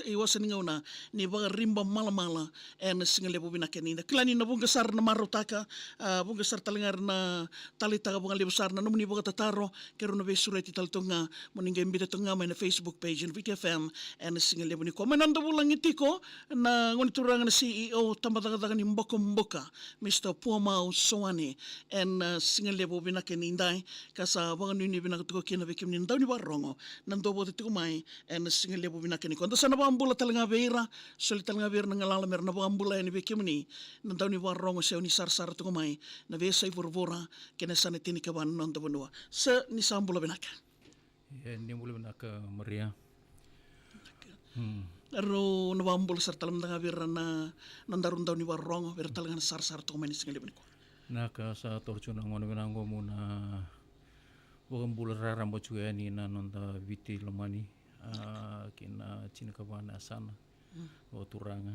iwasan nga una ni baga rimba mala-mala singali po binakenina klani na bungasar na marutaka bungasar talingar na talitaga bunga libusar na numuni baga tataro kero na besureti talito nga muninga imbita to nga may na Facebook page ng VTFM singali po ni ko mananda bulang iti ko na nguniturangan na CEO tamatagadagan ni Mboka Mr. Puamao Soani singali po binakeninday kasa baga nuni binakatuko kinabikim nindaw ni Barongo nandobo titi kumay singali po binakeniko ando sana ambula talaga beira soli talaga beira nga lalamer na ambula ni bekimni nandaw ni warong sa ni sar-sar to kumay na besay burbura kena sana tinikaban non to bunwa sa ni sambula benaka ni mula benaka Maria aro na ambula sar talam talaga beira na nandarun daw ni warong beira talaga na sar-sar to kumay ni singali benako naka sa torchuna ngono benango muna bukan bulan rarambo juga ni na nonda viti lemani kina cinakabana sana o turanga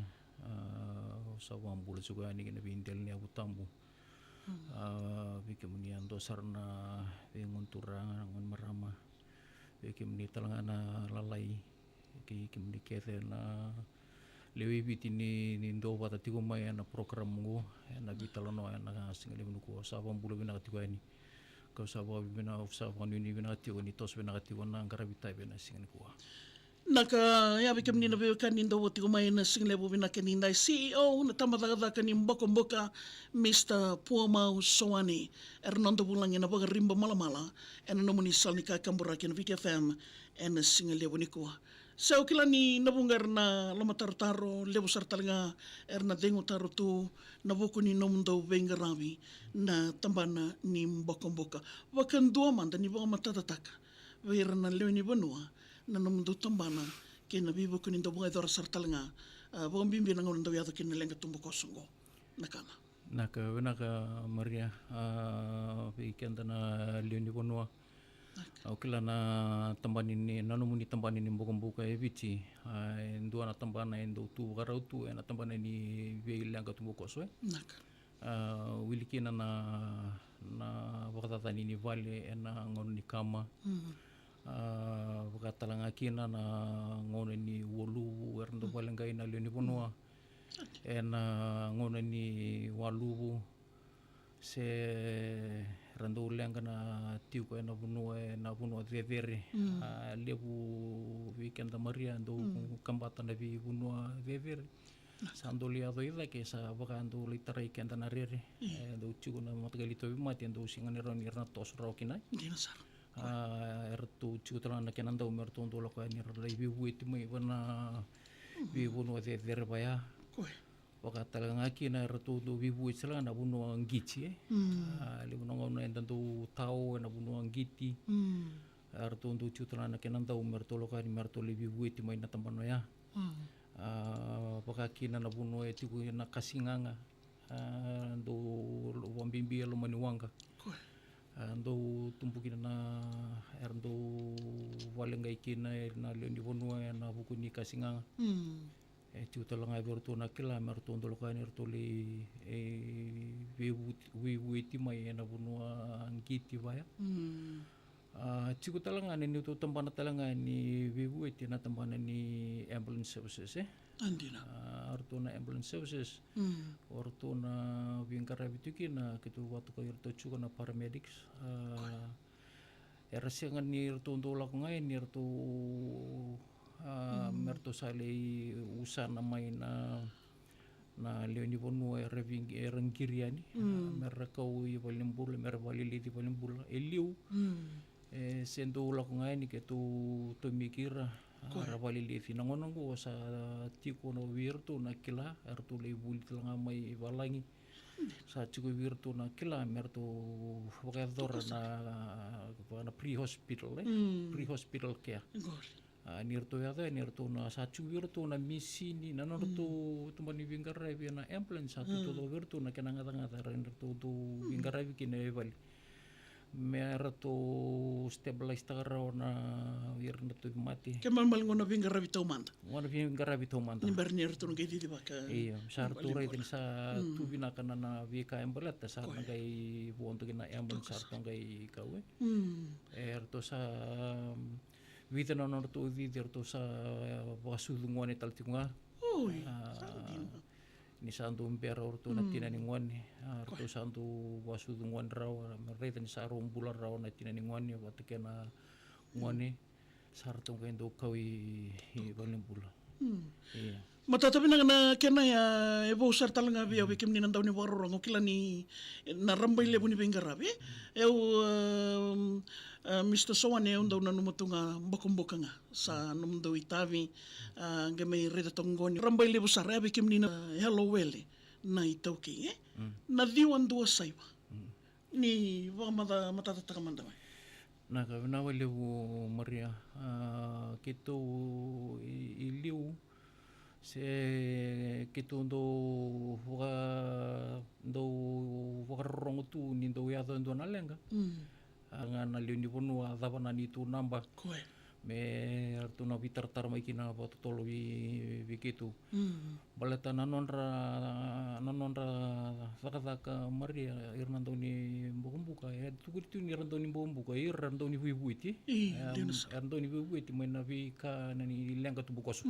sa wambul juga ni kina bintel ni abu tambu kemudian dosar na bengun turanga ngon marama kemudian talangana lalai kemudian kete na lewi biti ni ndo wata tigo mai na program ngo na bitalono na singali menuko sa wambul bina tigo ni kau sahaja bina usaha ni bina tiwa ni tos bina tiwa na angkara bitai bina singan kuah. Naka ya bikem ni nabe kan nindo wati kumay na single bo bina kaninday CEO na tamatagada kan ni Mboka Mr. Puamao Soani Hernando bulang ina baga rimba mala-mala no munisal ni kakambura kin VTFM single bo ni kuah. So kila ni nabungar na lamatar-taro lebusar talaga na dengo taro tu nabuko ni nomundo bengarabi na tambana ni Mboka. Wakan dua man ni baga matatataka. Wira na lewi ni banua na nomundo tambana kina bibo ko ni dobunga idora sar talaga baga bimbi na ngawang daw yato kina lenga tumbo kosongo nakana. Naka Maria ikan na lewi ni banua. Kila na tambani ni nanumuni tambani ni Mboka eviti ndua na tambana endo tu garautu na tambana ni veilanga tu Mbokoso wilikina na wakatani ni vale na ngon ni kama wakatalanga kina na ngon ni wolu erndo balengai na leoni bonua ngon ni walu se rando ulenga na tiuko na bunua vevere lebu weekend Maria ndo kambata na vi bunua vevere sandoli ado ida ke sa bakando litarai kenda na rere ndo chugo na matagalito mati ndo singan ron irna tos rokina Dinasar ertu chugo tala na kenanda umerto ndo lokwa ni rai vi buiti mai bana vi bunua vevere baya wakatalaga kina ratu do bibu isla na buno angici le buno ngona endantu tau na buno angiti ratu do chutra na kenanda umerto lokani merto le bibu iti mai na tambano ya wakakina na buno eti ku na kasinganga do wambimbi lo maniwanga ndo tumpukina na erndo walengai kina na le ndi buno na bukuni kasinganga chuta lang ay berto na kila merto ndolo ka nerto li we mai na bunua angiti baya chiku talanga ni to tambana talanga ni we na tambana ni ambulance services andina arto na ambulance services orto na wingkara bituki na kitu watu ko irto chuko na paramedics erasengan ni irto ndolo ko ngai ni irto merto sale usa na mai na leoni bonu erangiriani merakau i balimbul mervalili di balimbul eliu sendo la ko ngai ni ke tu mikira ravalili finangono ko sa tiko no wirtu na kila ertu le buli tanga mai balangi sa chugo wirtu na kila merto wakador na pre-hospital care nirto yada nirto na sachu wirto na misini na norto tumbani wingara na ambulance satu to wirto na kenanga tanga nirto to wingara kine vali merto stabilize tagara na wirna to mati kemal mal ngona wingara bitaw manda ngona wingara bitaw manda ni bernir to ngai di baka iya sarto din sa tu binakana na vika ambulance sa ngai bonto kina ambulance sarto ngai kawe erto sa vita na norto vidir to sa wakasudunguan taltinga Ui, ni santo impera orto na tinaninguan orto santo wasudunguan raw mereta ni sa bulan raw na tinaninguan ni watake na nguani sarto kendo kawi balimbula iya matatabi na kena ya ebo usar talanga bi awi kim ni nandaw ni warorong okila ni narambay lebu ni bengarabi eu Mr. Soan eu ndaw na numutunga bakumbuka nga sa numdaw itavi gamay reda tonggoni rambay lebu sar awi kim ni na hello wele na itauki na diwan dua saiwa ni waka matatataka mandamay na kawinawa lebu Maria kito iliu se kito ndo wakarorong tu ni ndo yato ndo nalenga nga na liu ni ponua dava na ni tu namba koe me tu na vitartar mai kina patutolo vi kitu baleta nanonra thaka Maria irnando ni mbombuka tu ni rando ni mbombuka irnando ni buibuiti rando ni buibuiti mai na vi ka na ni lenga tu bukoso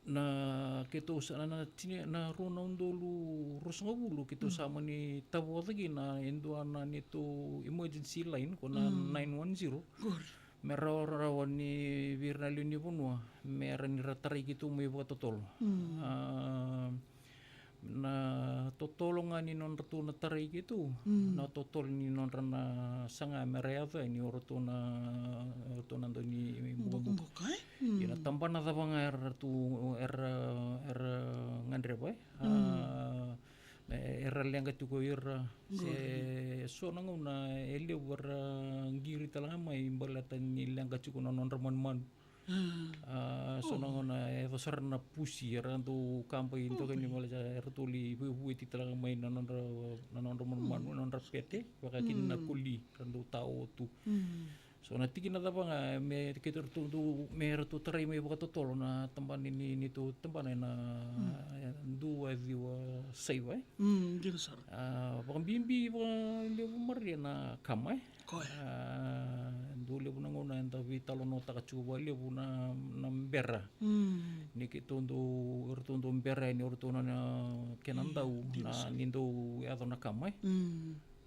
na kito sa na rona undolu rosngabulu kito sama ni tabo lagi na indua na nito emergency line ko na 910 merawan ni virnalio ni punua mera ni ratari kito may totol na totolo nga ni non ratu na taray kito na totol ni non na sanga merayava ni orto na do ni buka ina tampan na tabang ngandre ba era lenga tuko ira se so nanguna ele ngiri talanga mai balatan ni lenga tuko non man so nanguna evosar na pusi era tu kampo into kan ni mala ertuli bu ti talanga mai non man non rapete wakakin na kuli rando tao tu so natiki na tabanga me kitor tu mer tu tarai me buka totolo na tamban ini tu tamban na dua diwa saiwa dinasar bakang bimbi ba lebu Maria na kamai koe do lebu na ngona enta vitalo no takachuba lebu na mbera ni kitondo urtondo mbera ni urtono na kenandau na nindo yato na kamai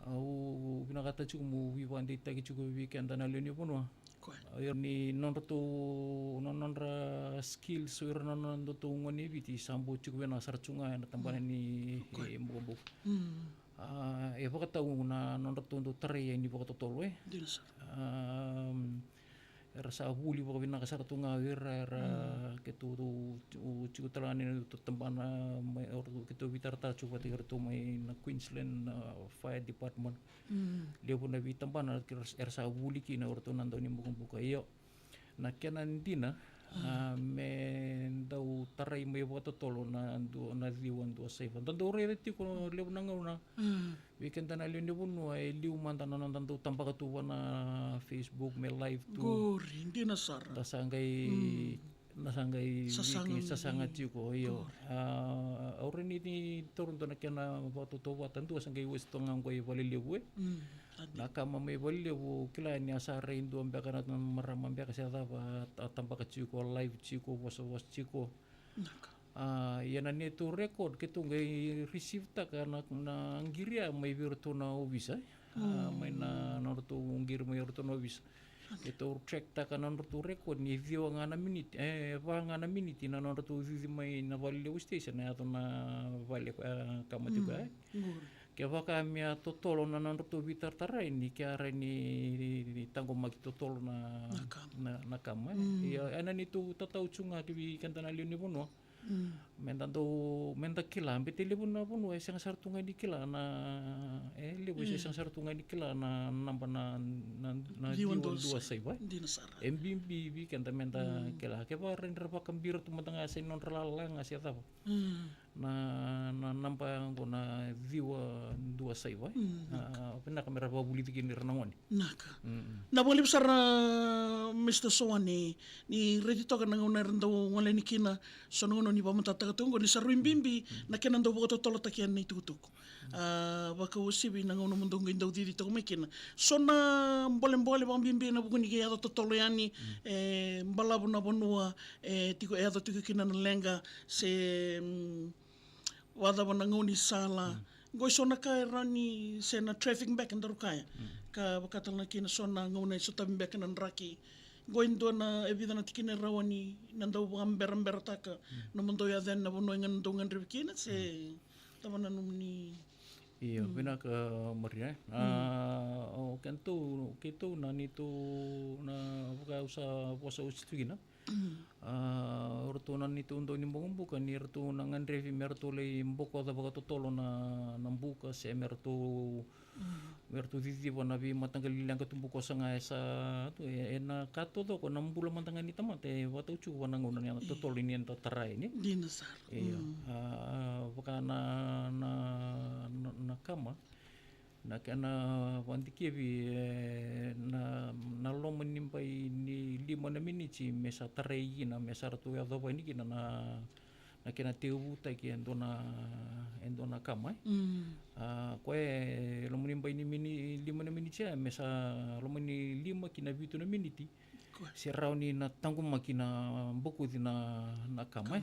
au binakata chuku mu viwande tagi chuku weekend na leni ponwa ayer ni nonra skill so ir non to ngoni biti sambo chuku na sarchunga na tambane ni mbombo e baka tau na nonra to tare ni baka tolo era sa huli baka bina kasar tunga era ketu chuku talani to tambana mai or ketu vitarta chuku ti to mai na Queensland Fire Department dia pun nabi tambana era sa huli ki na orto nando ni buka iyo na kenan dina me dau tarai mai baka tolo na diwan do safe tando re ti ko le nanguna weekend na le ni bunu ay liu mantan na tanto tambaka tu na Facebook me live tu gori dinasar nasangay sasangat ko iyo already ni torun to na kena bato to tanto sangay westo ngang ko ibaliliwe nakama may baliw kila ni asara indo ang baka na maramang baka siya dapat tambaka ko live chiko was chiko yan na ito record kitong receive ta ka na anggiria may virtu na visa may na norto anggir may virtu na visa ito check ta ka na norto record ni video nga na minute nga na minute na norto video may na value station na ato na value kamati ko kaya baka kami totolo na norto vitar taray ni kaya ni tango magtotolo na kama ana nito tataw chunga kibi kanta na liyo ni puno menta kila ambiti libu na puno isang sartungan di kila na libu isang sartungan di kila na namba na diwan dua say ba MBB kanta menta kila kaya ba rin rapa kambiro tumatanga sa non ralalang asya tabo na nampa ko na viwa dua saiva pena kamera babuliti kini renangoni Naka. Na bang libsar Mr. Soani ni ready to kan ngona rendo ngole ni kina so ngono ni pamata tatungo ni saruim bimbi na kenan do boto tolo takian ni tutuk. Baka usibi na ngono mundo ngindo didi to mekina. So na bolem bang bimbi na buguni ke ato tolo yani mbalabu na bonua tiko ato tiko kina na lenga se wada wana ngoni sala goi sona kai rani se na traffic back ndaru kaya ka bakata na kina sona ngona so tabi back na raki goi ndo na evida na tikine rawani nanda ambera taka no mundo ya den na bono ngan ndo ngan rikina se tamana numni iya pena ka maria o kanto kito na nito na buka usa posa usitugina ortunan itu untuk nimbong buka ni ortu nangan revi mertu le mboko da baka tolo na nambuka se mertu titi wana bi matanggal lilang katumbuko sanga esa tu ena kato do ko nambula mantangan ni tamate watu chu wana ngona ni totolo ni ento tarai ni dinasar iya buka na kama na kana wantikivi na lo menimpai ni 5 miniti mesa tarei na mesa ratu ya do ini kina na kena teu tai ki endo na kama koe lo menimpai ni 5 miniti mesa lo meni 5 kina 7 miniti si rauni na tangku makina boku na kama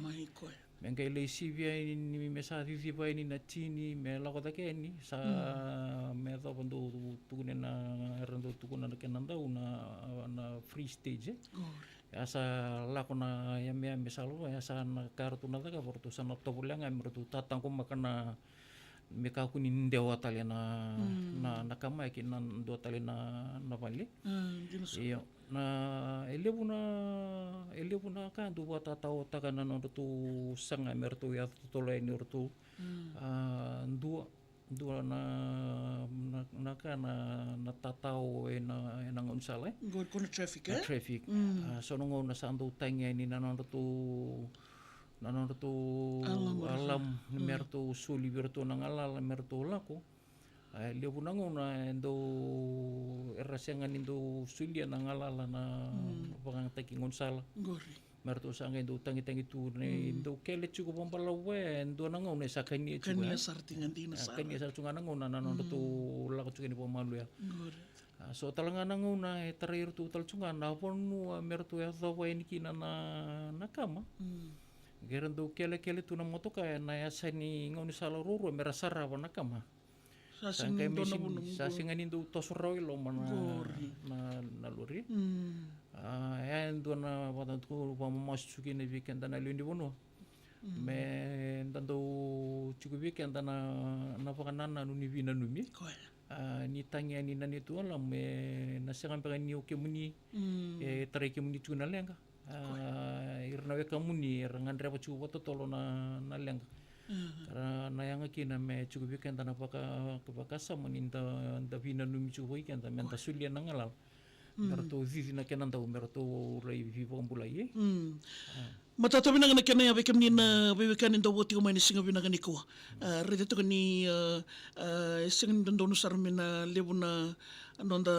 Mengkai lesi via ini mesa vivi vai ini na chini me lako take ni sa me to pando tukune na rendo tukuna na kenanda na free stage ya sa lako na ya me mesalo ya sa na kartu na taka portu sa na tobulang ay mertu tatang ko makana me ka ku ni ndewa tali na kama ki na do tali na pali iyo na elebu na kan tu buat tahu takana no tu sanga mertu ya tolo ini ortu dua na kana na tatau na ngonsale go kona traffic traffic so no na sandu tanya ini na no tu alam mertu suli bertu nang alal mertu lako Leo punango na endo erasengan indo sulia na ngalala na pangang taking onsala. Merto sa nga indo tangi-tangi tu ne indo kele chuko pampalawe endo nango ne sa kanya chuko. Kanya sartingan din na sa. Kanya sa chunga nango na nanondo tu lako chuko ni pamalu ya. So talanga nango na tarair tu tal chunga na ponu merto ya dawa ini kina na kama. Gerando kele tu na motoka na ya sani ngoni sala ruru merasara na kama. Sasingan indo tosoroi lo mana na lori endo na watantu pamamasuki na weekend na lundi bono me tanto chuku weekend na pakanana nuni vina numi ni tanya ni nani tu alam me nasangan pa ni oke muni tarai ke muni tuna lenga irna weka muni rangan repa chuku tolo na lenga karena nayanga kina me cukup weekend tanah pakasa meninta vina numi cukup weekend menta sulia nangalal merto vivi na kenan tau merto rai vivi pambulai matatabi na kena ya bekem ni na bebekan indo woti ko mani singa bina ganiko rede to ni singin dondo nusar mina lebuna nonda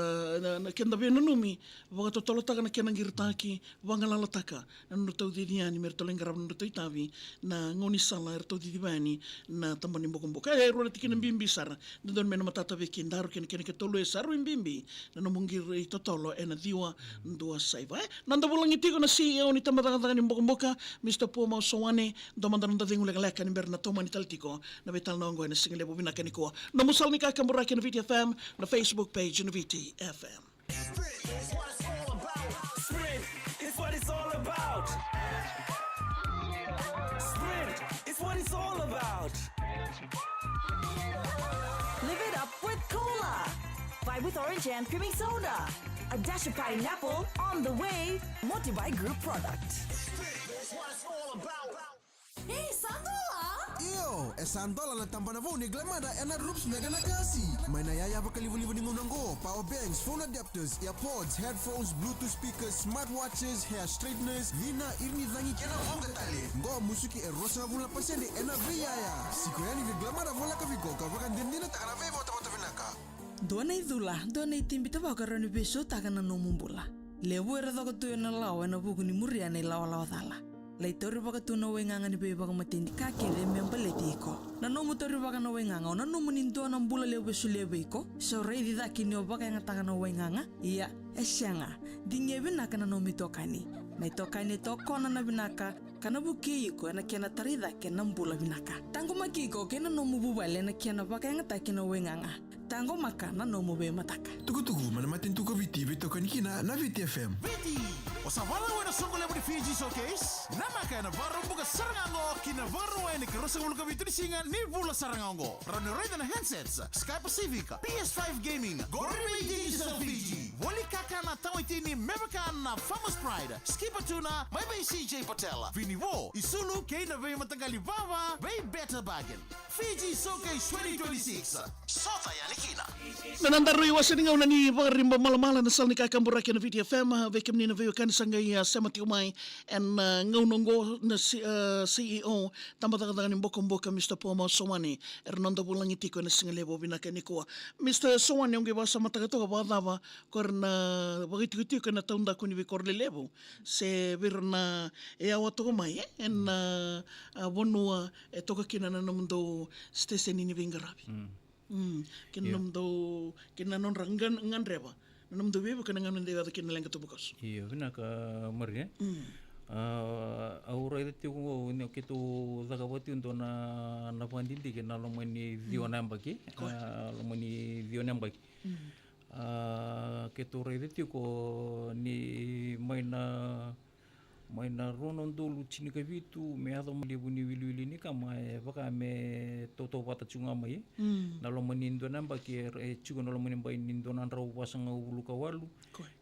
na kenda bina numi baga to tolo taka na kena girtaki bangala taka nanu to di ni merto lengarab nanu to itavi na ngoni sala erto di bani na tambani bokombo kaya ro tikina bimbi sar don mena matatabi kindaro kena ke tolo saru bimbi na mungir to tolo ena diwa ndua saiva nanda bolang itiko na CEO ni tamata ni bokombo Mr. Poma Soane domandan da dingu leka ni berna toma ni taltiko na betal na ngo na single bo binaka ni ko na musal ni ka kamura ken VT FM na Facebook page ni VT FM Sprint is what it's all about. Sprint is what it's all about. Live it up with cola. Vibe with orange and creamy soda. A dash of pineapple on the way. Motivate Group product. That's what it's all about. Hey, Sandula! Yo, Now, esantola na tampana phone ni glamada ena rups mega na kasi. May nayaya pa kalivu-livu ni ngunango, power banks, phone adapters, earpods, headphones, bluetooth speakers, smartwatches, hair straighteners, vina irni zangi kena vonga tali. Ngo musuki rosa vula pasende ena viyaya. Siko yani vi glamada vola ka viko ka vakan dindina takana vevo ta vinaka. Dona idula, dona itimbita ba karani beso takana no mumbula. Lewu era doko tu na lawa na buku ni muria na lawa dala. Leitori baka tu na wenganga ni bebe baka matindi kaki de membele tiko. Na no mutori baka na wenganga na no muninto na mbula lewu beso lewu iko. So reidi daki ni baka yang taka na wenganga. Iya, esyanga. Dinge binaka na no mitokani. Na itokani toko na binaka. Kana buki iko na kiana tarida kena mbula binaka. Tango makiko kena no mububale na kiana baka yang taki na wenganga. Tango makana no mube mataka. Tuku mana matin tuku viti tokan kina na Viti FM. Viti, o savala wana songo lebo di Fiji Showcase. Nama kana varo buka sarangango kina varo wana kerosa uluka vitu di singa ni vula sarangango. Rani ride na handsets, Sky Pacific, PS5 Gaming, Gorilla Digital Fiji. Wali kaka na tawitini mebaka na Famous Pride, Skipper Tuna, may bay CJ Patella. Vini wo, isulu kay na bay matagali baba, bay better bargain. Fiji Showcase 2026. Sota yani kina. Nanandaro iwasan nga ni rimba malamala na sal ni kakambura kina Viti FM vekem ni na veyo kan sangay semati umay and ngaunongo na CEO tambatakatangan ni Bokomboka Mr. Poma Sowani Hernando Bulang itiko na singalebo binakanikuwa Mr. Sowani yung gibasa matagato kabadava korna bagitiko na taunda ko ni Vicorle lebo se virna eawato umay and bonua toka kina na namundo stesen ni Vingarabi. Kinam do kinanon rangan ngan reba nanam do bebe kana ngan dewa kin lenga to bukos Iya, bina ka marga. Aura itu ko ne kitu zakawati untuk na pandindi ke na lomani dionambaki, lomani dionambaki. Kitu itu ko ni maina ronon dulu chini ka vitu me ado mali buni wili ni kama baka me toto pata chunga mai na lo manindo namba ki chugo na lo manimba nindo nan rau wasanga ulu ka walu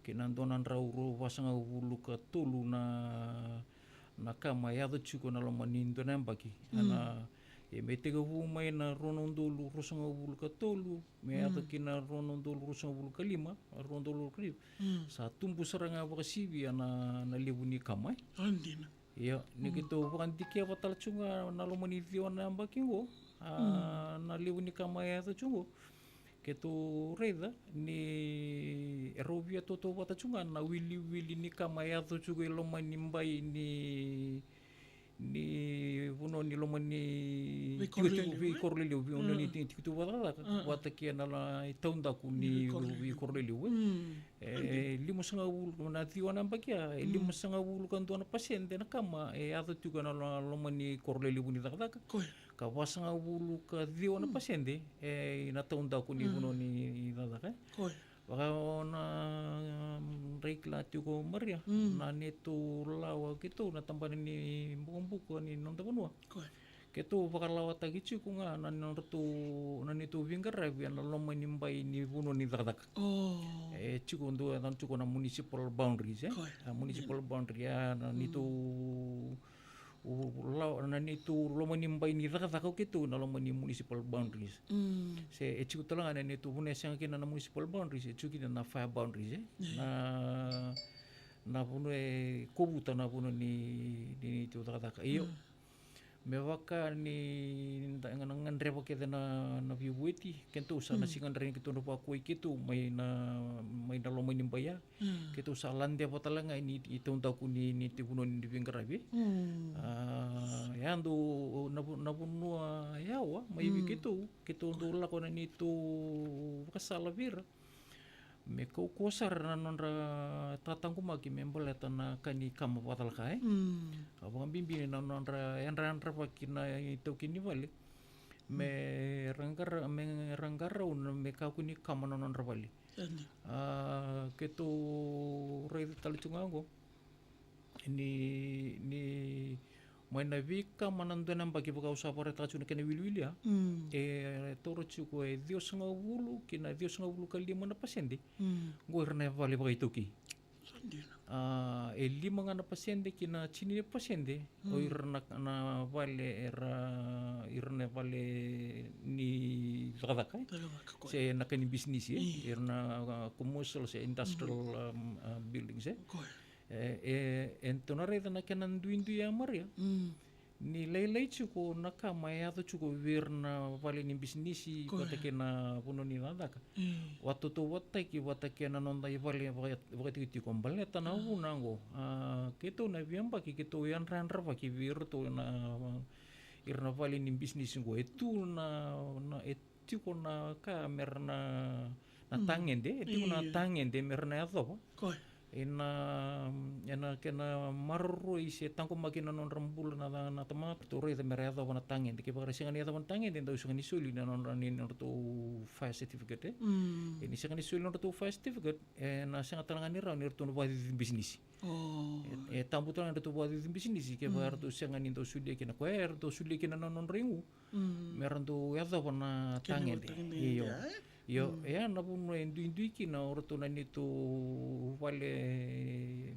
ke nan donan rau wasanga ulu ka tulu na kama ado chugo na lo manindo namba ki ana me tega hu mai na ronon dulu rosanga ulu ka tolu me ado ki na ronon dulu rosanga ulu ka lima ronon dulu ka sa tumbu saranga baka sibi na libuni kamai andina iya ni kito bukan dikia batal chunga na lo mani dion na bakingo na libuni kamai ata chungo kito reda ni robia toto bata chunga na wili ni kamai ata chungo lo mani mbai ni buno ni lo mani Vicorlelio buno ni tikitu wata kia na la taunda ku ni Vicorlelio lima sanga wulu na tiwana bakia lima sanga wulu kan tuana pasien na kama ata tuka na lo mani Corlelio buni takaka ka wasanga wulu ka tiwana pasien na taunda ku ni buno ni takaka baka na reikla tuko maria na neto lawa gitu na tambahan ni buku ni nonta punua ketu baka lawa tagi ciku nga na neto vingara bian lo manimbai ni buno ni dadak ciku ndo na ciku na municipal boundaries municipal boundary na nito na nito lo manimbai ni dadak gitu na lo mani municipal boundaries se ciku talang na nito bune sang kina na municipal boundaries ciku kina na fire boundaries na puno kobuta na puno ni itu dadak iyo mewaka ni ngan repa kita na vibueti kento sa nasingan rin kito na pakuy kito may na lo may nimbaya kito sa lande pa talaga ini itong tao ko ni tipuno ni Vingarabi yan do napuno yawa may kito dola ko na nito kasalabir me ko kosar na nonra tatang ko magi membol eta na kani kama patal kai abang bimbi na nonra enra pakina itu kini balik me ranggar un me ka kuni kama nonra balik ketu rei tal chungango ni Maina vika mananduan bagi baka usapare tachuna kena wilwilia toro chuko Dios nga wulu kina Dios nga wulu kalima na pasende go rene vale baka itoki e lima ngana pasyente kina chini pasyente o irna na vale irna vale ni radakai se na kani business irna commercial se industrial buildings entonare na kenan duindu ya maria ni lei chuko nakama ya to chuko virna vale ni business patake na puno ni radaka watu to watake na nonda vale vakati ti kombale tana unango keto na viamba ki keto yan ranra vaki virto na irna vale ni business ngo etu na etu na kamerna na tangende etu na tangende merna ya to ena kena marro ise tangko makina non rambul na tama tore de merada wana tangen de ke para singa ni wana tangen de usanga ni suli na non ni to fire certificate ini singa ni suli non to fire certificate na singa talanga ni ra ni to no business tambu to na to business ke para to singa ni to suli ke na ko to suli ke na non ringu merando ya wana tangen de Yo, na puno indu ki na orto na nito vale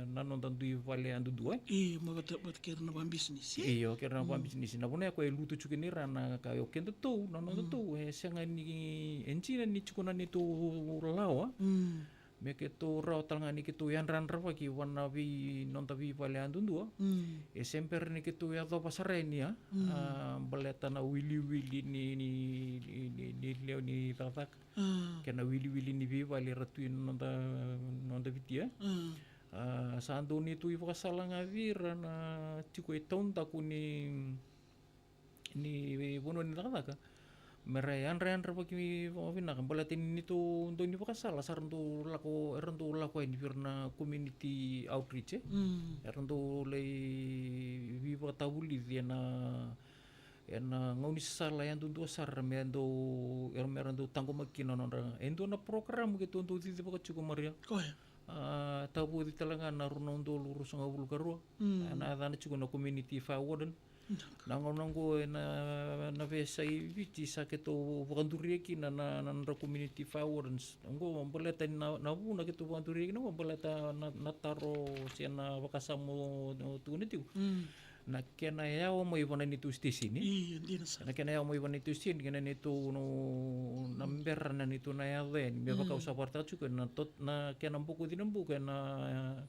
na nontan du vale andu dua. Mat kira na bang business. Iyo, kira na bang business. Na puno ko lutu chuki ra na ka kendo to, na no to senga ni enjina ni chukuna nito lawa. Me ke to ra talanga ni ke to yan ran ra ki wana vi nonta vi vale andu dua. Semper ni ke to ya do pasarenia. Baleta na wili ni leo ni tatak kena wili ni vi vale ratu nonta vitia sando ni tu iwa salanga vira na tiko etonta ku ni bono ni tatak merayan pagi vina balatin ni tu ndo ni pakasala saranto lako ni virna community outreach eranto lei viva tabuli na ngoni sala yang tuntu sar merando tangko makina nonra endo na program gitu untuk titi baka cukup maria tabu di talanga na runondo lurus ngabul karo na adana cukup na community forward nangonongo na vesai viti saketo vakandurieki na community forward ngo mbaleta na buna keto vakandurieki no mbaleta na taro siana vakasamo tuniti na kena yao mo iwana ni tu stisini na kena yao mo iwana ni tu stisini kena ni tu no namber na ni tu na yao den me baka usa parta chuko na kena mbuku dinambu kena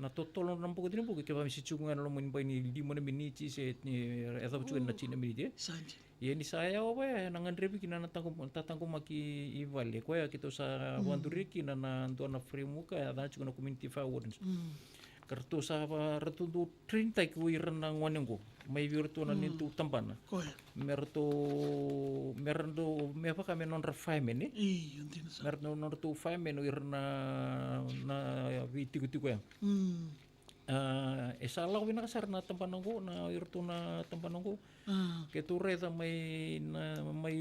na totolo na mbuku dinambu ke ba misi chuko na lo mo ni limo na minichi se ni esa chuko na china minite ye ni saya wa na ngandrebi kina na tatangko maki ivale ko ya kito sa wanduriki na na framework ada chuko na community forward kartu sa ratu 30 kuiran ng wanenggo may virtu na nintu tampana merto me pa kami non refinement merto non to refinement na vitiku ya esala ko binakasar na tampanonggo na virtu na tampanonggo keture ta may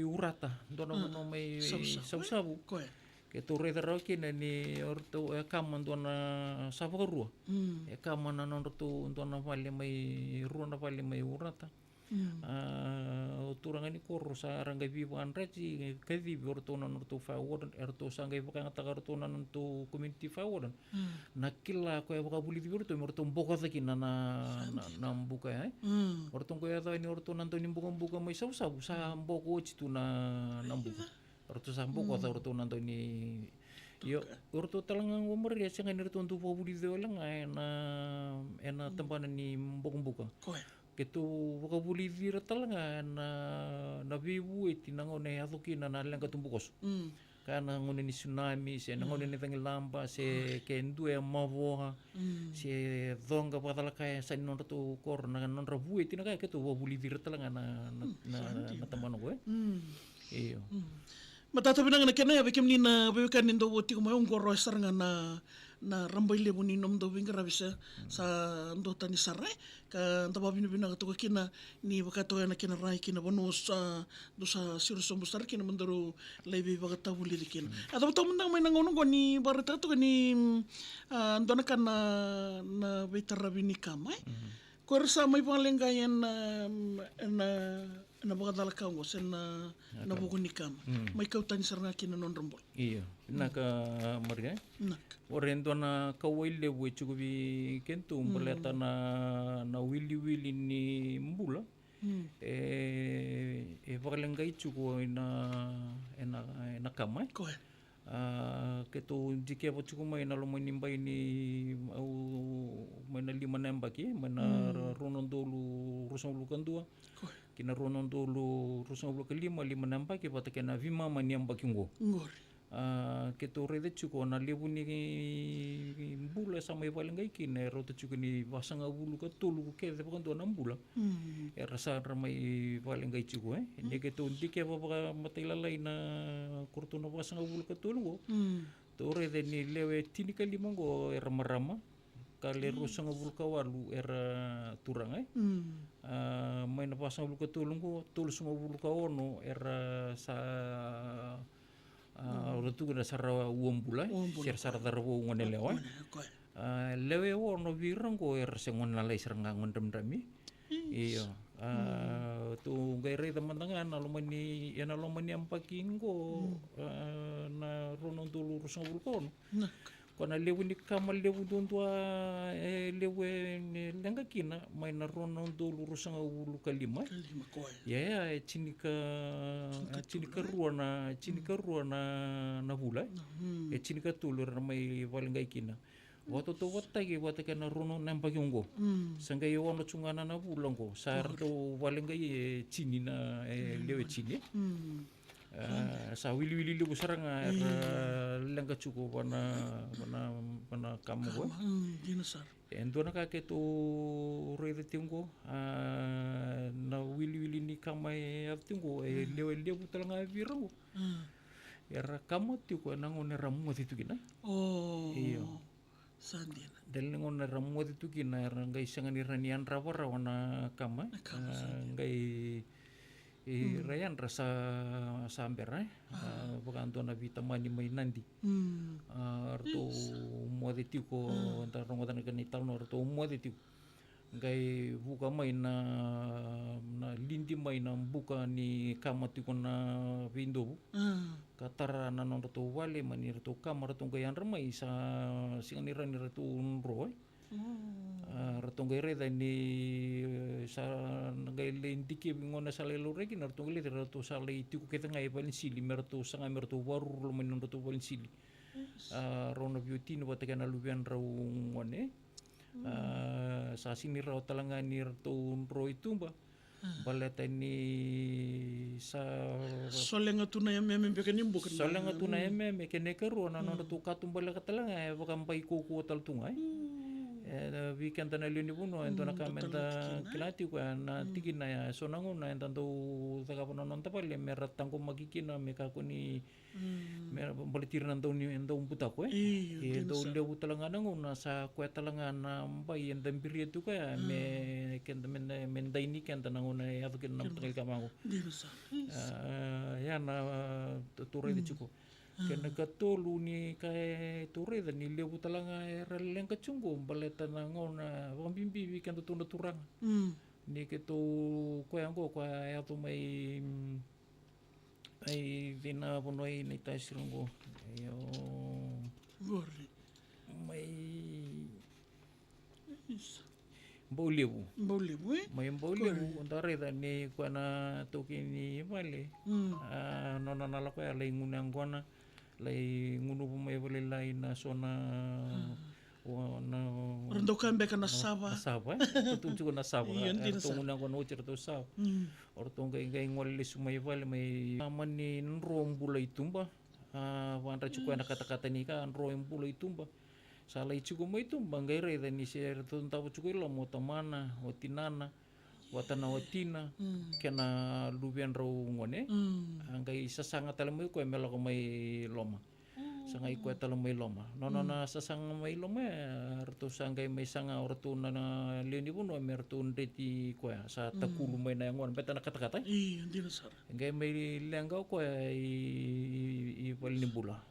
urata dono no may sausabu keture roki na ni orto kaman dona savarua kaman na orto dona vale mai ruana vale mai urata turanga ni korro sa ranga vivan reji kedi orto na orto forward orto sanga ibuka ngata orto na orto community forward nakilla ko ibuka buli orto orto mboka taki na mbuka orto ko ya ni orto nanto ni mbuka mai sausabu sa mboko chitu na mbuka orto sampo ko orto nanto ni yo orto talangang umur ya sanga ni orto ntu pobuli dolang ena tampana ni mbok ketu vocabuli vira talanga na vivu itinango ne aduki na nalang katumbukos kana ngone ni tsunami se ngone ni tangilamba se kendu e mavoha se donga patala kaya sa non to kor na non rabu itinaga ketu vocabuli vira talanga na tamano ko iyo matata binang na kena bekem ni na bekan nindo woti ko mayong goro sar nga na rambay lebo ni nom do winga rabisa sa ndo tani sarai ka ntaba binibina ka to kina ni bakato na kina rai kina bonus do sa siru sombustar kina mandaro lebe bakata wuli kina ato to mundang may nangono ko ni barata to ni ndo na kan na betarabini kamay korsa may pangalengayan na na baga dala kaungo sen na buku nikam. Mai kau tani saranga kina non rombol. Iya, naka marga. Nak. Orendo na kawaile we chukubi kento umbaleta na wili ni mbula. E vakalengai chuko ina kamai. Koe. Ke tu jike apa chuko mai na lo mai nimbai ni au mai na lima namba ki mai na ronon dolu rusong lukandua. Koe. Kina ronon dolu rusong lima namba ki pata kena vima mani amba kingo. Ngori. Ke tu rede chuko na lebu ni mbula sama ivalengai ki na rota chuko ni vasanga bulu ka tulu ke de pakan na mbula. E rasa ramai ivalengai chuko ni ke tu dike apa matailalai na kurtu na vasanga bulu ka tulu. Tu rede ni lewe tini kali mango era marama. Kale rusanga bulu ka walu era turang main na pasang bulu ka tulungo tulus nga bulu ka ono era sa rotu na sara uombula ser sara darwo ngone lewa Koe. lewe ono virango era sengon lalai seranga ngondem dami iyo tu gaire teman-teman alumani ena alumani ampakingo na ronon dulu rusanga bulu ka ono Nak. Kona lewu ni kamal lewu dondua lewe lenga kina mai na ronon dolu rusanga ulu kalima. Kalima koe. Ya cinika ruwa na bula. Cinika tulu mai valengai kina. Wato to watagi watake na ronon nambagi ungo. Sanga yo ono chungana na bulango. Sar to valengai cini na lewe cini. Sa wili lebu saranga lenga cukup wana kamu go Dinasar. endo na ka ke to rede tingo na wili ni kamai aftingo lebu talanga virango era kamu tiko nangon ramu titu kina Oh. iyo Sandina. dalengon ramu titu kina era ngai sangani ranian rawara wana kama ngai rayan rasa samber bukan tuan nabi tamani mai nandi arto mode tiko antar rongotan kan ital no arto mode tiko ngai buka mai na lindi mai na buka ni kamati ko na window katara na no to wale mani to kamar to ngai ramai sa singani rani to unro ratong gere da ni sa ngai lendike ngona salelo regi na ratong le rato sale itu ko ketanga e balin sili merto sanga merto waru lo menon to balin sili rona beauty no bataka na lubian raw ngone sa sini raw talanga ni rato ro itumba baleta ni sa Solenga tuna ya meme bekani bukan. solenga tuna eme kene kero na no to katumbala katalanga e bakampai kuku tal tungai weekend na lini puno ento na kamenta kilati ko na tigin na ya sonango na ento taga pono non tapal me ratang ko magikina me ka ko ni me balitir nan daw ni ento umputa ko ento lewu talanga nango na sa ko talanga na mbay ento biri tu ka me kenta men daini kenta nango na ya to kin nam tagal kamango Dinasar. ya na turai di cukup kena katolu ni kai ture dan ni lebu talanga era leng kacunggo baleta na ngona pambimbi weekend tunda turang ni ketu ko yango ko ya to mai ai dina ponoi ni tasirungo yo Ngori. mai Baulebu Baulebu mai baulebu ontare dan ni ko na toki ni vale nona nala ko ya lengunang kona lai ngunu pumai boleh lain na sona na Rando kan beka na saba. saba tu juga na saba tu nguna ko no cerita saba orto ngai ngol sumai vale mai amani nrom bula itumba wandra cuko na kata-kata ni kan nrom bula itumba sala ichugo mai itumba ngai re dan ni ser tu tahu cuko lo mo tamana otinana watana watina kena lubian raw ngone angkai sasanga talamay ko melo ko may loma sanga iko talamay loma no na sasanga may loma arto sangay may sanga orto na leni puno merto ndeti ko sa takulu may na ngon beta na kata-kata Dinasar. angkai may lengaw ko i palnimbula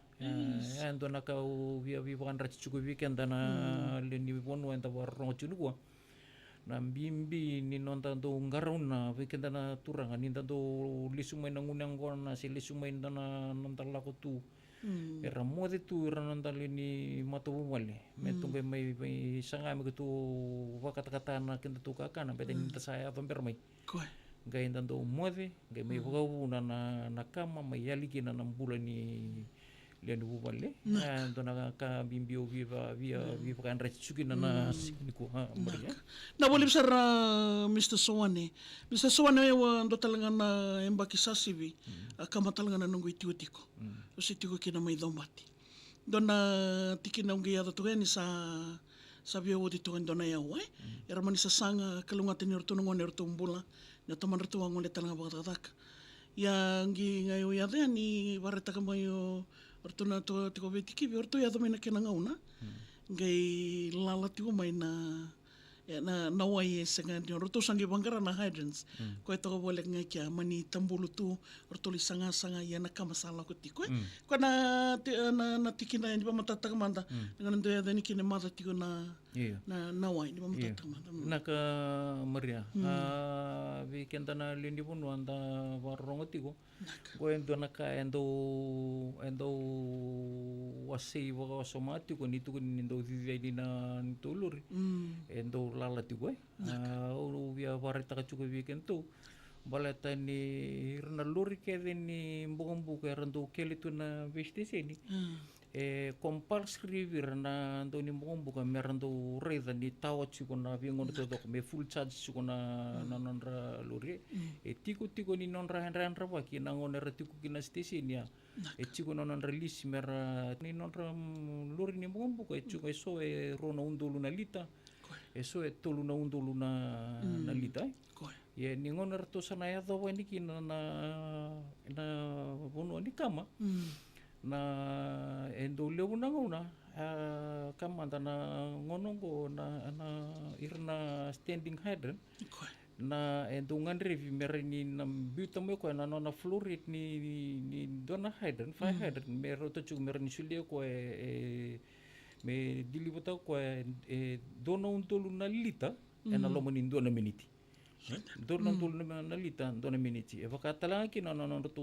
ando na kau via bukan raci cukup weekend na leni puno enta warong chunu ko na bimbi ni non tanto ngaruna vikenda na turanga ni tanto lisumay na ngunang ko na si lisumay na nantala ko tu era mode tu era nantali ni matubumale metong may sanga mi tu wakata-kata na kinta tu kakana pwede ni saya pampermay Koe. gay tanto mode gay may wakauna na kama may yalikina ng bulan ni lian bubale ando na ka bimbio viva kan retsuki na sikniku ha maria Na boleh besar Mr. Sowane. Mr. Sowane ando talagang na embaki sasibi. Kama talagang na nunggu itiutiko. Usi tiko kina may domati. Doon na tiki na ungi yado tuwe ni sa biyo dito ang doon na yawa. Era man isa sanga kalungatan ni Orto nungon ni Orto umbula. Na taman rito ang ulit talaga bakatak. Yang ngayon yado yan ni bareta ka mayo Orto na to tiko betiki bi Orto yado may nakinangauna. Ngay lalati ko may na nawai sanga di Orto sangi bangkara na hydrants. Ko ito ko boleh ngay kya mani tambulu tu Orto li sanga ya nakamasala ko tiko. Ko na tikin na di ba matatak manda. Dengan ndo ya dani kine mata tiko na nawai di ba matatak manda. Naka Maria vi kenta na lindi pun anda warong tiko. Ko endo naka endo wasi waka wasomati ko nito ko nindo di na nitulur. Endo lalati ko ulu via warita ka chuko weekend tu balata ni rna luri ke ni mbong ke rando kele tu na veste seni compulsory vir na ndo ni mbong buka merando reda ni tawa chuko na vingon to dok me full charge chuko na nonra luri tiko ni nonra handra pa ki na ngonera tiko kina station ya chuko non release mera ni nonra luri ni mbong buka chuko so rono undulu na lita eso tolu na undulu na lita ye ningon erto sana ya daw ni kina na bono ni kama na endo lewu na ngona kama na ngonongo na irna standing hydrant na endo ngandrevi merini na buta mo ko na fluorid ni dona hydrant fire hydrant mero to chu merini sulia ko me dilibota ko dono un tolu na lita na lomo ni dona miniti dono un tolu na lita dona miniti e vakatala ki non rotu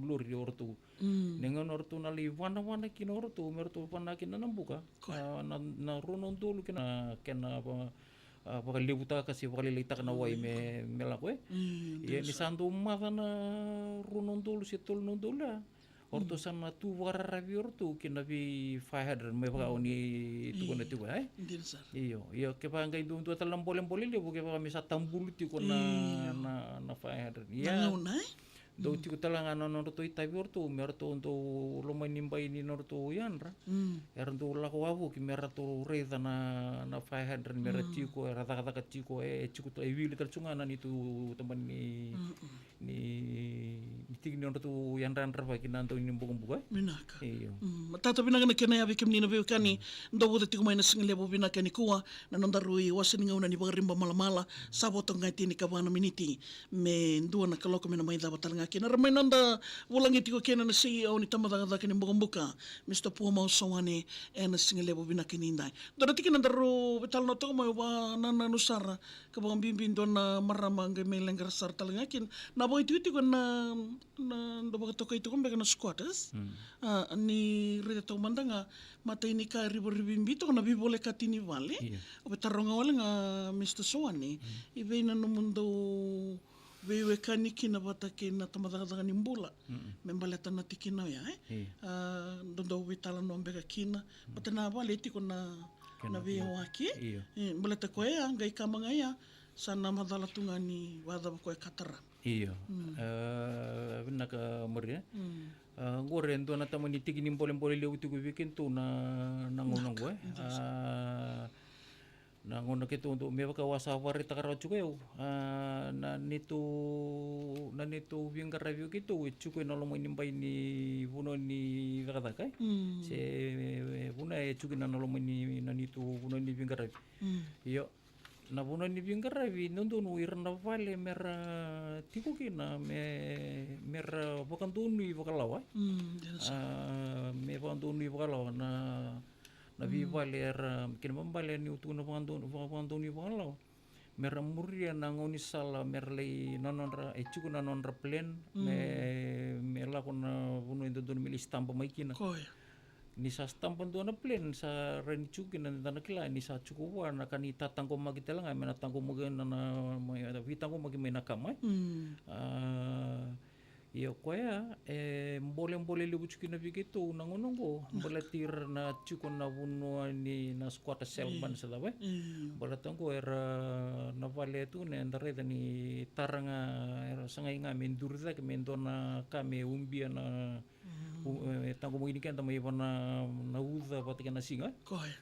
lori ortu nengon ortu na li wana ki no ortu mertu pana ki na nambuka na rono un tolu ki na kena apa libuta kasi pakalilita ka na way me melakwe ye ni sandu mata na rono un tolu si tolu no dola orto sama tu wararavi orto kina vi 500 me baka oni tu kona tu iyo ke pa ngai dum tu talam boleh le buke pa misa tambulu ti kona na 500 ya do ti ko talangan no orto itavi orto merto onto lomai nimbai ni orto yanra erndo la ko avu ki merto reza na 500 merati ko rata-rata tiko cukup wili tercungana ni tu teman ni tigni orto yanran rapa ki nanto ni buka Minaka. Tata pinaka na kena yabi kimni na veo kani ndo wuda tiko mai na singile bo pinaka ni kuwa na nondarui wasini ngauna ni bagarimba mala saboto ngai tini kabana miniti me ndua na kaloko mena mai daba talanga kena ramai nanda wulangi tiko kena na CEO ni tamadanga kini buka Mr. Puama Sowane na singile bo pinaka ni indai. Dora tiki nandaru betal no toko mai wa nana nusara kabang bimbin do na marama ngai mai lenggar sar talanga kin na boy tiko na ndo baka toko itu kumbe kana squatters ni rede to mandanga mata ini ka ribu-ribu to na bibole katini vale obe taronga wale nga Mr. Sowane ibe na no mundo wewe kaniki na batake na tamadanga ni mbula membaleta na tikina ya ndo witala no mbeka kina patana vale tiko na wewe waki mbaleta ko ya ngai kamanga ya sana madala tungani wada ko katara iyo naka Maria gore ndo na tamani tiki ni pole le uti ko weekend tu na ngonong ko na ngono ke tu me baka wasa wari takara chuko na nitu winga review kitu chuko no lomo nimbai ni buno ni vakata se buna chuko na lomo ni na nitu buno ni winga review iyo na buno ni winga review nondo no irna vale mera tiko kina mera bukan tu ni vakalawa me bukan tu ni vakalawa na na vivale kina mambale ni utu na pangandu ni pangalau mera muria na ngoni sala merlei nanonra chuku nanonra plan me la kona bunu into don milis tampa maikina Koia. ni sa stampa do na plan sa ren chuki na tanakila ni sa chuku wa na kani tatangko magitelanga mena tangko magena na vitangko magimena kamai Iyo koya mbole libu chuki na bigeto nangonongo mbole tir na chuko na bunua ni na squata selban salawe mbole tangko era na vale tu ne ndare ni taranga era sangai nga mendurza ke mendona kame umbia na tangko mo inikan tama ivana na uza patika na singa Koia.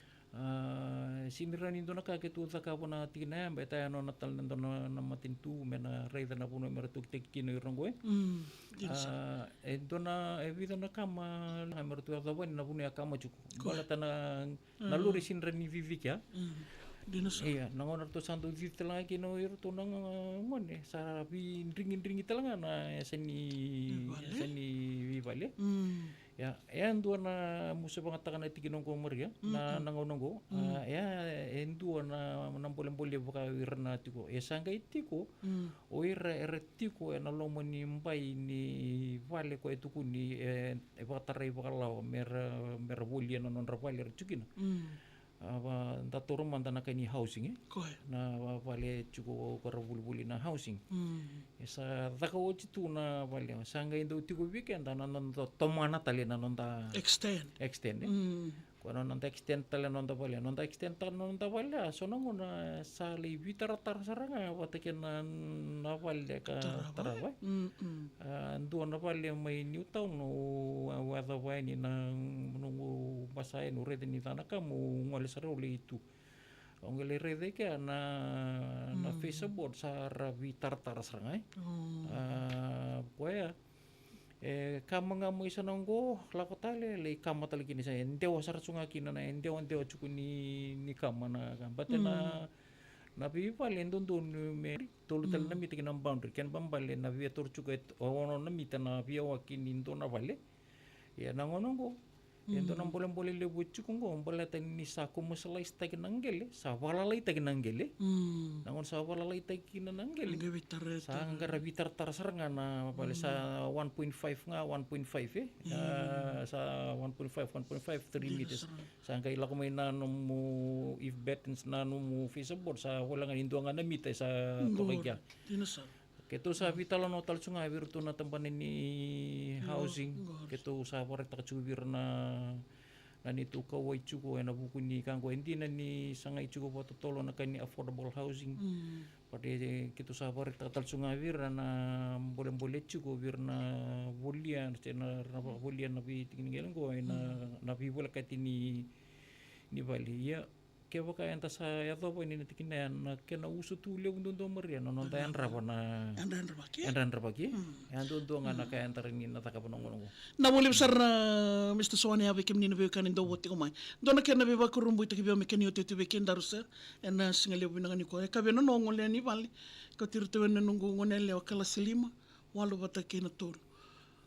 Sinirani dona ka ke tu ka bona tina beta no natal dona na matintu mena reida na puno mera tuk tek kino irongoe dona vida na kama na mera tu ava na puno ya kama chuku bala tana na luri sinrani vivika Dinasa. iya nangona to santo vitela kino ir to nang mone sa bi ring telanga na seni vivale ya endu na musa pangatakan na tikinong ko maria na nangonongo ya endu na nampole baka irna tiko sanga itiko o ira tiko na lomoni mbai ni vale ko etuku ni batarai bakalaw mer bolia non rapale chukina datoro mandana kani housing Koia. na vale chuko karabuli na housing esa dakawo chitu na vale sanga indo tiko weekend na nonda tomana tali na nonda Extend. kono nonda extend tali nonda vale so nangona sali vitaratar saranga wataken na vale ka tarawa ndo na vale mai new town no wada wani na nungu basai no rede ni tanaka mo ngale sarole itu ongele rede ke na Facebook sa vitaratar saranga koya kama nga mo isa nanggo lakotale le kama tali kini sa endewa sarsunga kina na endewa chuku ni kama na bate na pipale ndon me tolu tal na miti kinang boundary ken bambale na via torchuka ono na mita na via wakini ndo na vale ya nangonongo endo nang boleh lebu chukungo bola tan ni sa ko masalai stag nanggele sa walalai tag nanggele nangon sa walalai tag nanggele sa angara vitar tarsar na bale sa 1.5 nga 1.5 sa 1.5 3 meters sa angka ila ko may mo if betens na mo feasible sa wala nga indo nga na mita sa tokaya Dinasa. keto sa vitala no tal sunga virtu na tampanin ni housing keto sa pareta kachubir na nitu kawai chuko na buku ni kanggo hindi na ni sangai chuko patutolo na kani affordable housing pati keto sa pareta tal sunga vir na boleh chuko vir na bolian na bolian na bitingin ko na bibola katini ni bali ya kewa kaya anta sa yato po ini natikinan na kena uso tulio undo maria no nonta yan rapa na Andan rabaki. yan undo nga na kaya anta rin nataka pa nongo Na boleh besar Mr. Soani habe kem ni nabe kanin do wote komai. Do na ken nabe ba kurumbu ite kibio mekeni yote te beken daruser en singale bina ngani ko kabe no ngole ni vale ko tirte wen nungu ngonele wakala silima walu bata kena tur.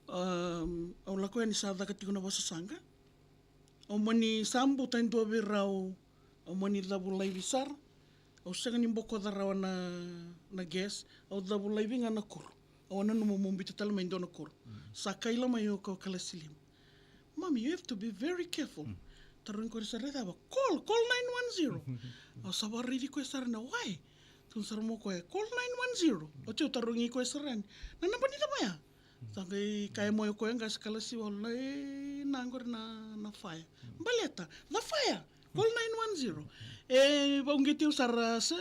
Au la ko ni sa da katiko na basa sanga. O mani sambu tain do birau o mani dabulai bisar o sanga ni boko darawa na gas o dabulai binga na kur o na no mombi total mai ndona kur sakaila mai o ko kala silim mami you have to be very careful tarun ko sa reda ba call 910 o sabari di ko sar na why tun sar mo ko call 910 o tu tarungi ko saran na panita ba ya sangai kay mo ko nga skala si wala nangor na fire baleta na fire call 910 baungiti usar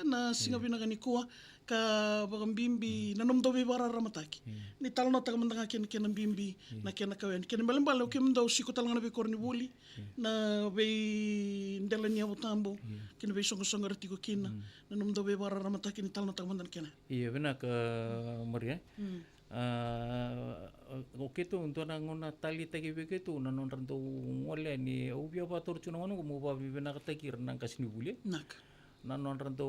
na singa binagani kuwa ka bagambimbi nanomdobi barara mataki ni talno taga mandanga ken bimbi na ken kawen ken balembale kem ndo siko talanga be korni boli na be ndelani abutambo ken be songo artiko kin nanomdobi barara mataki ni talno taga mandanga ken iya benak maria keto untuk nangona tali tagi begitu nanon ranto ngole ni ubia bator cuno ngono mo ba bibena katakir nang kasini bule nak nanon ranto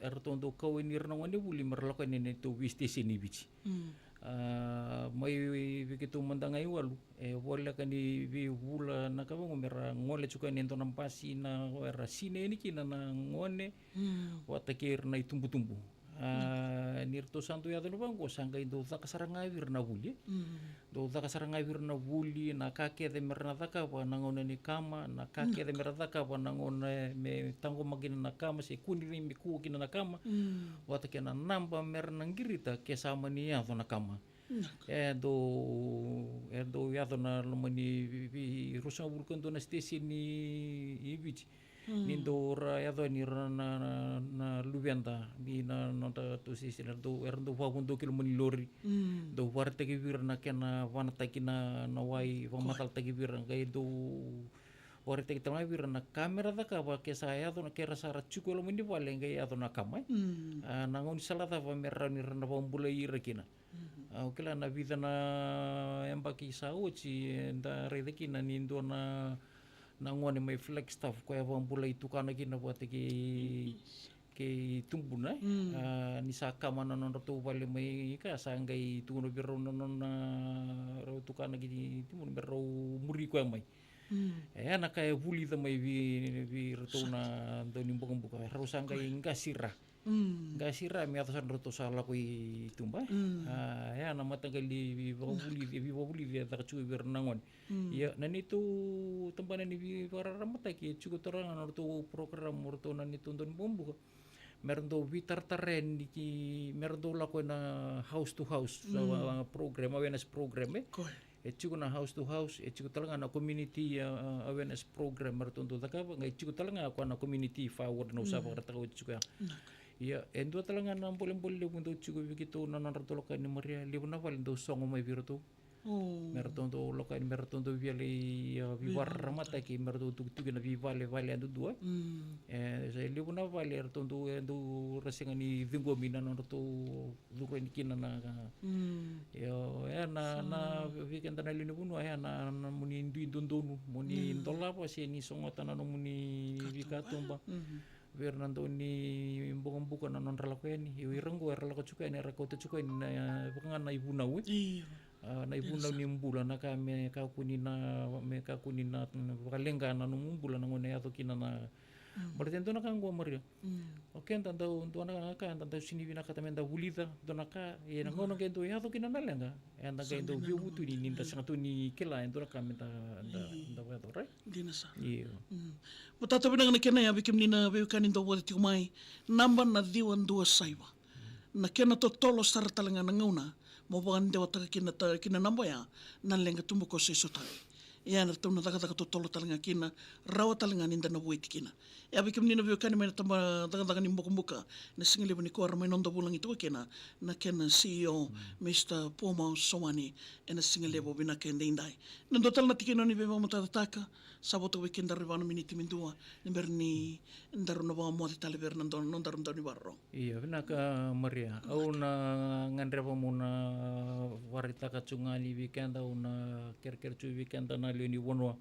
erto untuk kau ini renang wani buli merlakukan ini tu bisnis ini bici mai vikitu mandangai walu wala kani vi vula na ka mera ngole chuka ni ntona mpasi na era sine ni kina na ngone watakir na itumbu-tumbu nirto santo ya dulu bang ko sangga indo taka saranga vir na vuli do taka saranga vir na vuli na kake de merna taka pa nangone ni kama na kake de merna taka pa nangone me tango magina na kama se kuni mi ku kina na kama watake na namba merna ngirita ke sama ni ya na kama do ya na lomani vi rusa bulkan do na stesi ni ibiji nindo ra ya ni na luvenda ni na nota tu sisi do erndo fagundo kilo mani lori do warte ki vir na kena vanata kina na wai vamatal tagi vir ngai do warte ki tama vir na kamera da ka ba ke saya do na kera sara chuko lo mani vale ngai ya do na kamai na ngon salata va merra ni rana bombula ira kina okela na vida na embaki sauci nda rede kina nindo na ngone mai flex staff ko ya bombula itu kana kina buat ke tumbuna ni saka mana non tu vale mai ka sangai tu no biro non na tu kana ki timun biro muri ko mai na kaya vuli da mai vi retona do ni buka harus sangai ngasira ngasira mi atasan roto sala ko tumba na matagal di vuli dia tak cu bir nangon ya nani tu tempat ni vi para ramata ki cukup terang roto program roto nani tundon bombu meron do vitar taren di meron do la ko na house to house program awareness program cukup na house to house cukup talaga na community awareness program meron do taka ngai cukup talaga ko na community forward no sa para taka cukup ya endo talaga na boleh mundo cukup begitu na narto loka ni maria libuna val do songo mai virtu meron do loka ni meron do viali vivar ramata ki meron do tu na vivale vale ando dua sa libuna vale do rasinga ni vingo mina no to duro ni kina na yo na weekend na lino buno na muni ndundonu muni ndola pa si ni songota na muni vikatumba Fernando ni bukan na non rala ko ni iwirang ko rala ko chuka ni rako to chuka ni bukan na ibu nawe na ibu nawe ni mbula na ka me ka kunina bakalenga na mbula na ngone ato kina na berarti ento na kanggo maria oke tantau ento na ka tantau sini bina kata menda bulida donaka na ngono ke ento ya to kina na lenga enda ke ento biu butu ni ninta sangatu ni kela ento na ka menta nda wa to right dinasa iyo Butata binang na kena ya bikim ni na biu kanin do wadi tikumai namba na diwan dua saiwa na kena to tolo sar talanga na ngauna mo bangan dewa taka kina namba ya na lenga tumbo ko sesutai ya na tuna taka to tolo talanga kina rawa talanga ninda na buiti kina ya bikim ni na biu kanin mai tamba taka ni mbuka na singili bani ko armai nondo bulang itu kena na kena CEO Mr. Poma Somani na singili bo bina kende indai na dotal na tikino ni beba mutata saboto weekend arrivano miniti mindua ni ndaru na ba mo tale ver non ndaru ndoni barro iya bina ka maria au na ngandre pa muna warita ka chungali weekend au na ker chu weekend na lioni wonwa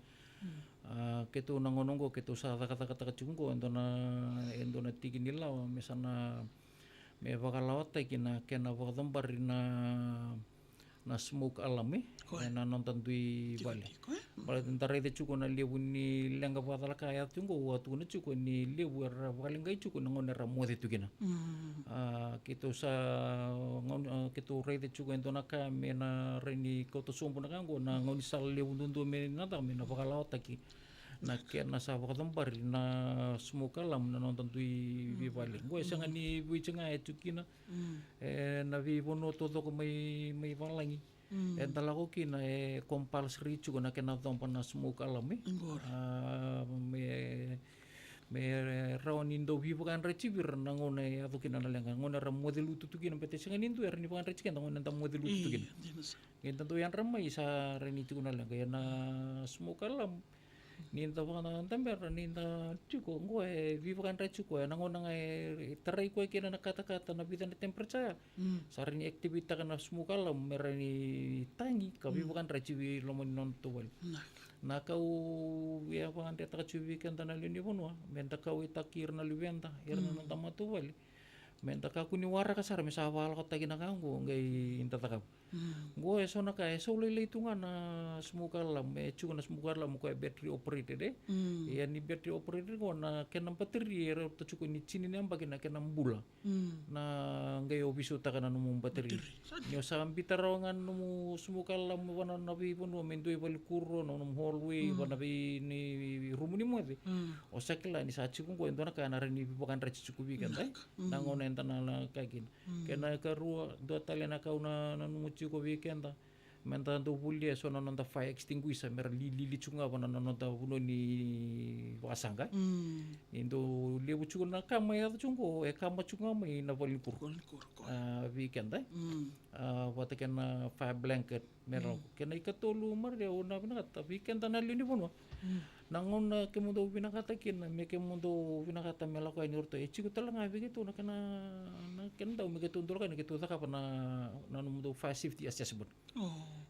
ketu na ngonongo ketu sa kata chungo endo na tiginila mesana me bakalawata kina kena bakadambar na smoke alami na nonton tui bale bale tentara itu cukup na lebu ni lenga patala kaya tunggu waktu na cukup ni lebu era paling gai cukup nangon era muat itu kena kita sa kita rete cukup itu nak mena reni kau tu sumpu nak anggo na ngon sal lebu tuntu mena tak mena pakalawat taki na kena sa bakadambar na smoke alam na nonton tui bale gue sangat ni bui cengai cukina na vi bono todo ko may palangi entala ko kina compulsory chuko na kena tompa na smoke alami me rawan indo vi bukan recibir nangone ato kina na lenga ngone ram modelu tutu kina pete sengan indu erni bukan recibir ngone ntam modelu tutu kina ngenta to yang ramai sa reni chuko na lenga ya na smoke alam ninta bana tamber ninta cuko ngoe vivakan ra cuko na ngona ngai tarai ko kina na kata-kata na bitan temperature sarni aktivita kana smukala merani tangi ka vivakan ra ciwi lomon non towal na kau ya bangan ta ciwi kan tanal ni bonwa menta kau itakir na liventa irna na tamatu wali Menta kaku ni wara kasar mesa awal kota gina kanggo ngai inta takap. Gue sona kae solele itu ngana semuka lam cunga semuka lam ko battery operated ya ni battery operated ko na kenam battery era to cuko ni chini ni amba kena kenam bula. Na ngai obisu takana numu battery. Nyo sampi tarongan numu semuka lam wana nabi pun mendui bali kurro no num hallway wana bi ni rumuni mo ati. O sakila ni sa cuko ko endona kana reni bukan reci cukup kan dai. Nangon entana la kagin. Kena karua do talena kauna numu ko weekend menta do bulia so nonta fire extinguisher mer li chunga bana nonta buno ni wasanga indo lebu chunga kama ya chungo kama chunga mai na boli kur weekend wata kena fire blanket mer kena ikatolu mar ya una bina kata weekend na lini bono nangon ke mundo bina kata kin me ke mundo bina kata mela ko ni urto echi ko talanga begitu na kena daw me ke tundol kan ke tu saka na mundo fire safety assessment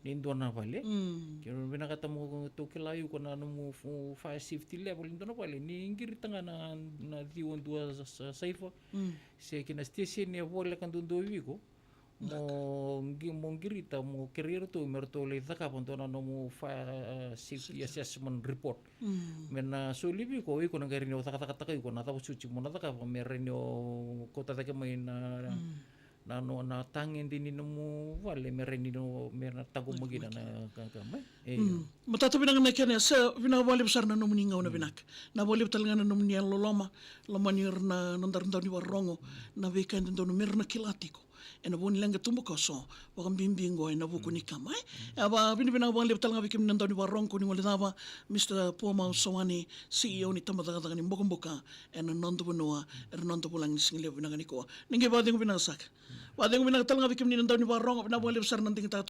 nindo na vale kero bina kata mo to kilayu ko na mo fire safety level nindo na vale ni ingir tanga na diwon dua safe se kina station ne vole kan dundo wigo mo ngirita mo career to merto le taka pontona no mo fire safety assessment report mena so libi ko iko na garini taka ko na tapo suci mo na taka merenyo kota take mai na no na tangin din mo wale mereni no merna tago magina na kamay Matata binang na kanya sa binawali besar na numuninggaw na binak. Nawali talaga na numunian loloma lamanir na nandaranda ni warongo na weekend ndo numir na kilatiko. Ena boni lang gatumbo ko so wakam bimbingo ena buku ni kamay. Aba binibinang wali talaga bikim nandaw ni warong ko ni walidaba Mr. Poma Sawani CEO ni tamadagadaga ni Mbokamboka ena nando bunua nando pulang ni singile binang ni ko. Ningi bading binasak. Bading binang talaga bikim ni nandaw ni warong binawali besar nanting